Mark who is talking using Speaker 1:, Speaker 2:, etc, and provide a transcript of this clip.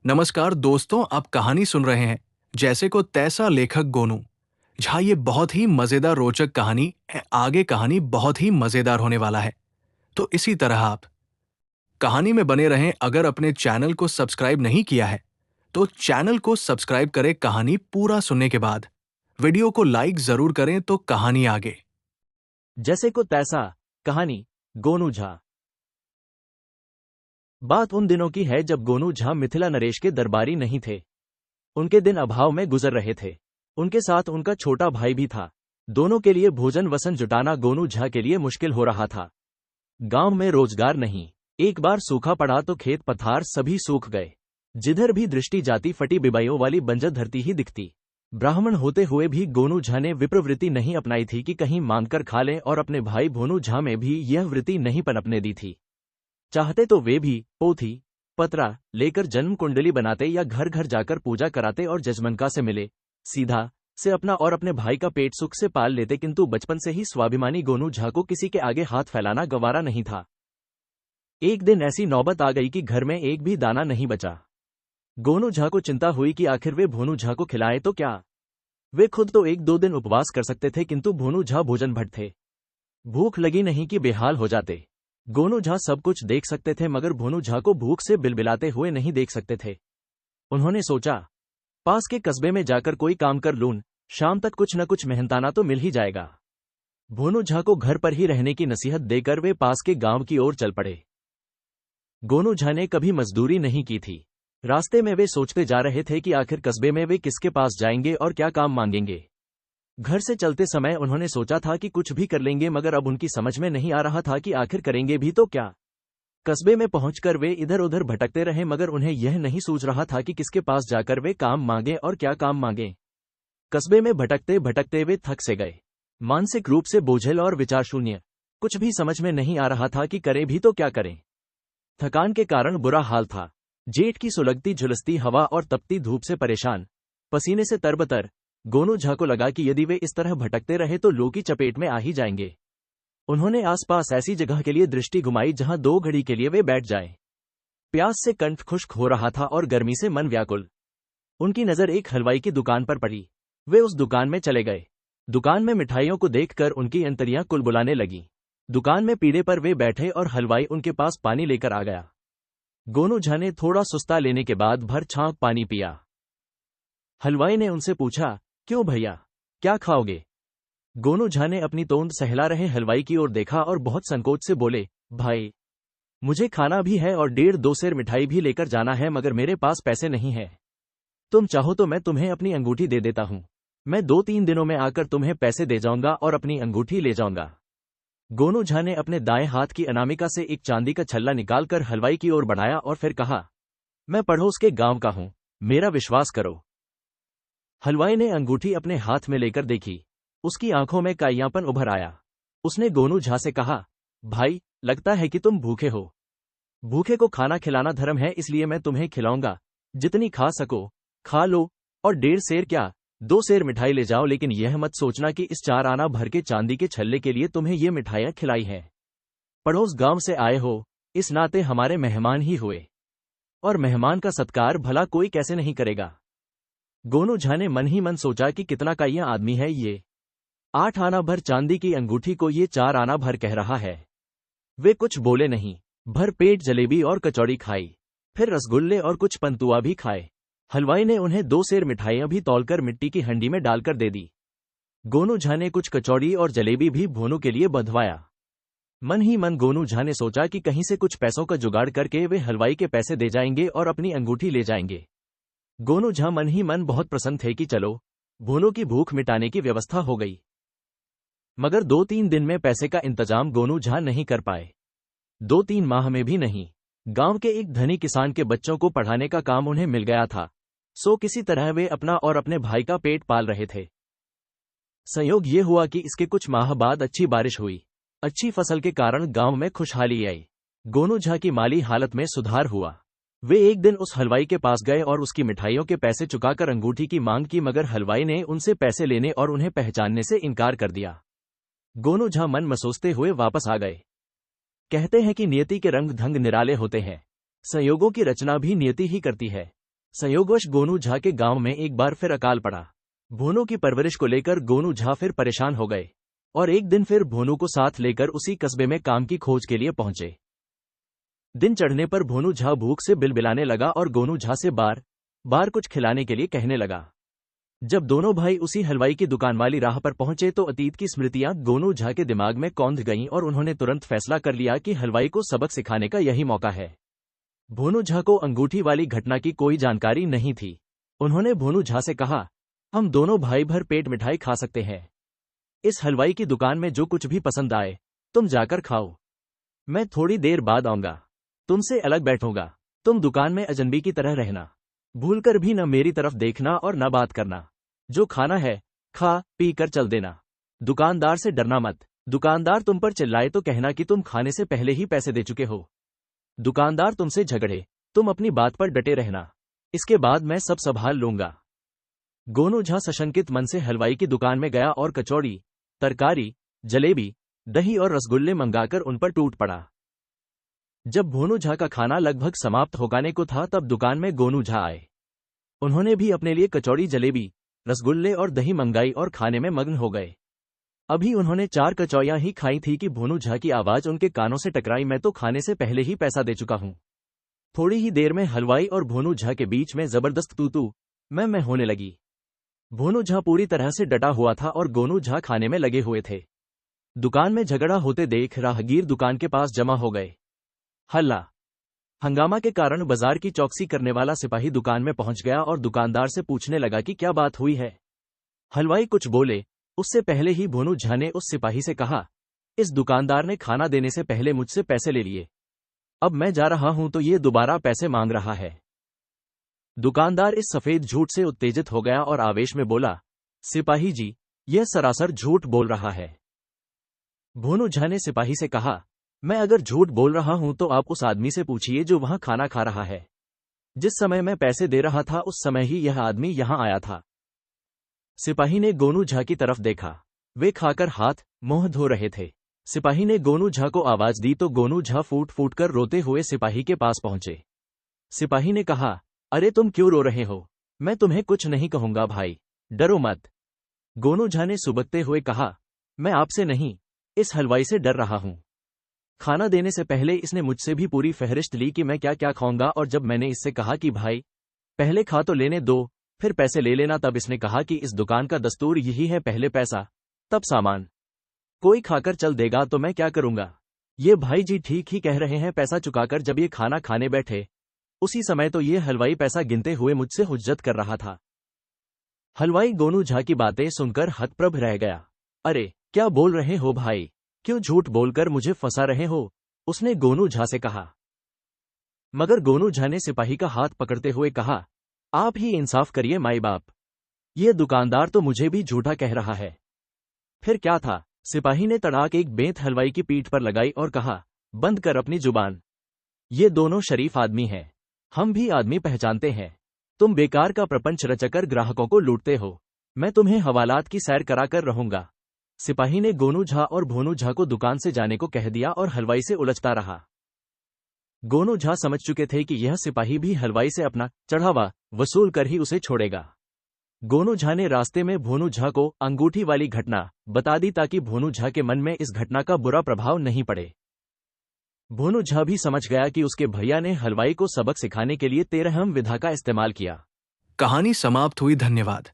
Speaker 1: नमस्कार दोस्तों, आप कहानी सुन रहे हैं जैसे को तैसा लेखक गोनू। जहाँ ये बहुत ही मजेदार रोचक कहानी आगे कहानी बहुत ही मजेदार होने वाला है। तो इसी तरह आप कहानी में बने रहें। अगर अपने चैनल को सब्सक्राइब नहीं किया है तो चैनल को सब्सक्राइब करें। कहानी पूरा सुनने के बाद वीडियो को लाइक जरूर करें। तो कहानी आगे।
Speaker 2: जैसे को तैसा। कहानी गोनू झा। बात उन दिनों की है जब गोनू झा मिथिला नरेश के दरबारी नहीं थे। उनके दिन अभाव में गुजर रहे थे। उनके साथ उनका छोटा भाई भी था। दोनों के लिए भोजन वसन जुटाना गोनू झा के लिए मुश्किल हो रहा था। गांव में रोजगार नहीं। एक बार सूखा पड़ा तो खेत पथार सभी सूख गए। जिधर भी दृष्टि जाती फटी बिबाइयों वाली बंजर धरती ही दिखती। ब्राह्मण होते हुए भी गोनू झा ने विप्रवृत्ति नहीं अपनाई थी कि कहीं मांगकर खा लें, और अपने भाई भोनू झा में भी यह वृत्ति नहीं पनपने दी थी। चाहते तो वे भी पोथी पतरा लेकर जन्म कुंडली बनाते या घर घर जाकर पूजा कराते और जजमनका से मिले सीधा से अपना और अपने भाई का पेट सुख से पाल लेते, किंतु बचपन से ही स्वाभिमानी गोनू झा को किसी के आगे हाथ फैलाना गवारा नहीं था। एक दिन ऐसी नौबत आ गई कि घर में एक भी दाना नहीं बचा। गोनू झा को चिंता हुई कि आखिर वे भोनू झा को खिलाएं तो क्या। वे खुद तो एक दो दिन उपवास कर सकते थे, किंतु भोनू झा भोजन भट्ट थे। भूख लगी नहीं कि बेहाल हो जाते। गोनू झा सब कुछ देख सकते थे, मगर भोनू झा को भूख से बिलबिलाते हुए नहीं देख सकते थे। उन्होंने सोचा, पास के कस्बे में जाकर कोई काम कर लूं, शाम तक कुछ न कुछ मेहनताना तो मिल ही जाएगा। भोनू झा को घर पर ही रहने की नसीहत देकर वे पास के गांव की ओर चल पड़े। गोनू झा ने कभी मजदूरी नहीं की थी। रास्ते में वे सोचते जा रहे थे कि आखिर कस्बे में वे किसके पास जाएंगे और क्या काम मांगेंगे। घर से चलते समय उन्होंने सोचा था कि कुछ भी कर लेंगे, मगर अब उनकी समझ में नहीं आ रहा था कि आखिर करेंगे भी तो क्या। कस्बे में पहुंचकर वे इधर उधर भटकते रहे, मगर उन्हें यह नहीं सूझ रहा था कि किसके पास जाकर वे काम मांगे और क्या काम मांगे। कस्बे में भटकते भटकते वे थक से गए, मानसिक रूप से बोझिल और विचार शून्य। कुछ भी समझ में नहीं आ रहा था कि करें भी तो क्या करें। थकान के कारण बुरा हाल था। जेठ की सुलगती झुलसती हवा और तपती धूप से परेशान, पसीने से तरबतर, गोनू झा को लगा कि यदि वे इस तरह भटकते रहे तो लू की चपेट में आ ही जाएंगे। उन्होंने आसपास ऐसी जगह के लिए दृष्टि घुमाई जहां 2 घड़ी के लिए वे बैठ जाएं। प्यास से कंठ खुश्क हो रहा था और गर्मी से मन व्याकुल। उनकी नजर एक हलवाई की दुकान पर पड़ी। वे उस दुकान में चले गए। दुकान में मिठाइयों को देखकर उनकी अंतड़ियां कुलबुलाने लगी। दुकान में पीढ़े पर वे बैठे और हलवाई उनके पास पानी लेकर आ गया। गोनू झा ने थोड़ा सुस्ता लेने के बाद भर छांक पानी पिया। हलवाई ने उनसे पूछा, क्यों भैया, क्या खाओगे? गोनू झा ने अपनी तोंद सहला रहे हलवाई की ओर देखा और बहुत संकोच से बोले, भाई, मुझे खाना भी है और 1.5-2 सेर मिठाई भी लेकर जाना है, मगर मेरे पास पैसे नहीं है। तुम चाहो तो मैं तुम्हें अपनी अंगूठी दे देता हूं। मैं 2-3 दिनों में आकर तुम्हें पैसे दे जाऊंगा और अपनी अंगूठी ले जाऊंगा। गोनू झा ने अपने दाएं हाथ की अनामिका से एक चांदी का छल्ला निकालकर हलवाई की ओर बढ़ाया और फिर कहा, मैं पड़ोस के गांव का हूं, मेरा विश्वास करो। हलवाई ने अंगूठी अपने हाथ में लेकर देखी। उसकी आंखों में काइयापन उभर आया। उसने गोनू झा से कहा, भाई, लगता है कि तुम भूखे हो। भूखे को खाना खिलाना धर्म है, इसलिए मैं तुम्हें खिलाऊंगा। जितनी खा सको खा लो, और 1.5 सेर क्या, 2 सेर मिठाई ले जाओ, लेकिन यह मत सोचना कि इस 4 आना भर के चांदी के छल्ले के लिए तुम्हें ये मिठाइयां खिलाई हैं। पड़ोस गांव से आए हो, इस नाते हमारे मेहमान ही हुए, और मेहमान का सत्कार भला कोई कैसे नहीं करेगा। गोनू झा ने मन ही मन सोचा कि कितना काइया आदमी है ये। 8 आना भर चांदी की अंगूठी को ये 4 आना भर कह रहा है। वे कुछ बोले नहीं। भर पेट जलेबी और कचौड़ी खाई, फिर रसगुल्ले और कुछ पंतुआ भी खाए। हलवाई ने उन्हें 2 सेर मिठाइयां भी तौलकर मिट्टी की हंडी में डालकर दे दी। गोनू झा ने कुछ कचौड़ी और जलेबी भी भोनू के लिए बंधवाया। मन ही मन गोनू झा ने सोचा कि कहीं से कुछ पैसों का जुगाड़ करके वे हलवाई के पैसे दे जाएंगे और अपनी अंगूठी ले जाएंगे। गोनू झा मन ही मन बहुत प्रसन्न थे कि चलो, भोनू की भूख मिटाने की व्यवस्था हो गई। मगर 2-3 दिन में पैसे का इंतजाम गोनू झा नहीं कर पाए। 2-3 माह में भी नहीं। गांव के एक धनी किसान के बच्चों को पढ़ाने का काम उन्हें मिल गया था, सो किसी तरह वे अपना और अपने भाई का पेट पाल रहे थे। संयोग ये हुआ कि इसके कुछ माह बाद अच्छी बारिश हुई। अच्छी फसल के कारण गांव में खुशहाली आई। गोनू झा की माली हालत में सुधार हुआ। वे एक दिन उस हलवाई के पास गए और उसकी मिठाइयों के पैसे चुकाकर अंगूठी की मांग की, मगर हलवाई ने उनसे पैसे लेने और उन्हें पहचानने से इनकार कर दिया। गोनू झा मन मसोसते हुए वापस आ गए। कहते हैं कि नियति के रंग ढंग निराले होते हैं। संयोगों की रचना भी नियति ही करती है। संयोगवश गोनू झा के गांव में एक बार फिर अकाल पड़ा। भोनू की परवरिश को लेकर गोनू झा फिर परेशान हो गए और एक दिन फिर भोनू को साथ लेकर उसी कस्बे में काम की खोज के लिए पहुंचे। दिन चढ़ने पर भोनू झा भूख से बिलबिलाने लगा और गोनू झा से बार बार कुछ खिलाने के लिए कहने लगा। जब दोनों भाई उसी हलवाई की दुकान वाली राह पर पहुंचे तो अतीत की स्मृतियां गोनू झा के दिमाग में कौंध गईं और उन्होंने तुरंत फैसला कर लिया कि हलवाई को सबक सिखाने का यही मौका है। भोनू झा को अंगूठी वाली घटना की कोई जानकारी नहीं थी। उन्होंने भोनू झा से कहा, हम दोनों भाई भर पेट मिठाई खा सकते हैं। इस हलवाई की दुकान में जो कुछ भी पसंद आए तुम जाकर खाओ, मैं थोड़ी देर बाद आऊंगा, तुमसे अलग बैठूंगा। तुम दुकान में अजनबी की तरह रहना, भूलकर भी न मेरी तरफ देखना और न बात करना। जो खाना है खा पी कर चल देना। दुकानदार से डरना मत। दुकानदार तुम पर चिल्लाए तो कहना कि तुम खाने से पहले ही पैसे दे चुके हो। दुकानदार तुमसे झगड़े, तुम अपनी बात पर डटे रहना, इसके बाद मैं सब संभाल लूंगा। गोनू झा सशंकित मन से हलवाई की दुकान में गया और कचौड़ी, तरकारी, जलेबी, दही और रसगुल्ले मंगाकर उन पर टूट पड़ा। जब भोनू झा का खाना लगभग समाप्त होने को था तब दुकान में गोनू झा आए। उन्होंने भी अपने लिए कचौड़ी, जलेबी, रसगुल्ले और दही मंगाई और खाने में मग्न हो गए। अभी उन्होंने 4 कचौड़ियां ही खाई थी कि भोनू झा की आवाज उनके कानों से टकराई, मैं तो खाने से पहले ही पैसा दे चुका हूं। थोड़ी ही देर में हलवाई और भोनू झा के बीच में जबरदस्त तू मैं होने लगी। भोनू झा पूरी तरह से डटा हुआ था और गोनू झा खाने में लगे हुए थे। दुकान में झगड़ा होते देख राहगीर दुकान के पास जमा हो गए। हल्ला हंगामा के कारण बाजार की चौकसी करने वाला सिपाही दुकान में पहुंच गया और दुकानदार से पूछने लगा कि क्या बात हुई है। हलवाई कुछ बोले उससे पहले ही भोनू झा ने उस सिपाही से कहा, इस दुकानदार ने खाना देने से पहले मुझसे पैसे ले लिए, अब मैं जा रहा हूं तो ये दोबारा पैसे मांग रहा है। दुकानदार इस सफेद झूठ से उत्तेजित हो गया और आवेश में बोला, सिपाही जी, यह सरासर झूठ बोल रहा है। भोनू झा ने सिपाही से कहा, मैं अगर झूठ बोल रहा हूं तो आप उस आदमी से पूछिए जो वहां खाना खा रहा है। जिस समय मैं पैसे दे रहा था उस समय ही यह आदमी यहां आया था। सिपाही ने गोनू झा की तरफ देखा। वे खाकर हाथ मुंह धो रहे थे। सिपाही ने गोनू झा को आवाज दी तो गोनू झा फूट फूट कर रोते हुए सिपाही के पास पहुंचे। सिपाही ने कहा, अरे तुम क्यों रो रहे हो? मैं तुम्हें कुछ नहीं कहूंगा भाई, डरो मत। गोनू झा ने सुबकते हुए कहा, मैं आपसे नहीं, इस हलवाई से डर रहा हूं। खाना देने से पहले इसने मुझसे भी पूरी फहरिस्त ली कि मैं क्या क्या खाऊंगा, और जब मैंने इससे कहा कि भाई पहले खा तो लेने दो फिर पैसे ले लेना, तब इसने कहा कि इस दुकान का दस्तूर यही है, पहले पैसा तब सामान। कोई खाकर चल देगा तो मैं क्या करूंगा? ये भाई जी ठीक ही कह रहे हैं। पैसा चुकाकर जब ये खाना खाने बैठे उसी समय तो ये हलवाई पैसा गिनते हुए मुझसे हुज्जत कर रहा था। हलवाई गोनू झा की बातें सुनकर हतप्रभ रह गया। अरे क्या बोल रहे हो भाई, क्यों झूठ बोलकर मुझे फंसा रहे हो? उसने गोनू झा से कहा। मगर गोनू झा ने सिपाही का हाथ पकड़ते हुए कहा, आप ही इंसाफ करिए माई बाप, ये दुकानदार तो मुझे भी झूठा कह रहा है। फिर क्या था? सिपाही ने तड़ाक एक बेंत हलवाई की पीठ पर लगाई और कहा, बंद कर अपनी जुबान। ये दोनों शरीफ आदमी हैं, हम भी आदमी पहचानते हैं। तुम बेकार का प्रपंच रचकर ग्राहकों को लूटते हो। मैं तुम्हें हवालात की सैर कराकर रहूंगा। सिपाही ने गोनू झा और भोनू झा को दुकान से जाने को कह दिया और हलवाई से उलझता रहा। गोनू झा समझ चुके थे कि यह सिपाही भी हलवाई से अपना चढ़ावा वसूल कर ही उसे छोड़ेगा। गोनू झा ने रास्ते में भोनू झा को अंगूठी वाली घटना बता दी ताकि भोनू झा के मन में इस घटना का बुरा प्रभाव नहीं पड़े। भोनू झा भी समझ गया कि उसके भैया ने हलवाई को सबक सिखाने के लिए 13 विधा का इस्तेमाल किया।
Speaker 1: कहानी समाप्त हुई। धन्यवाद।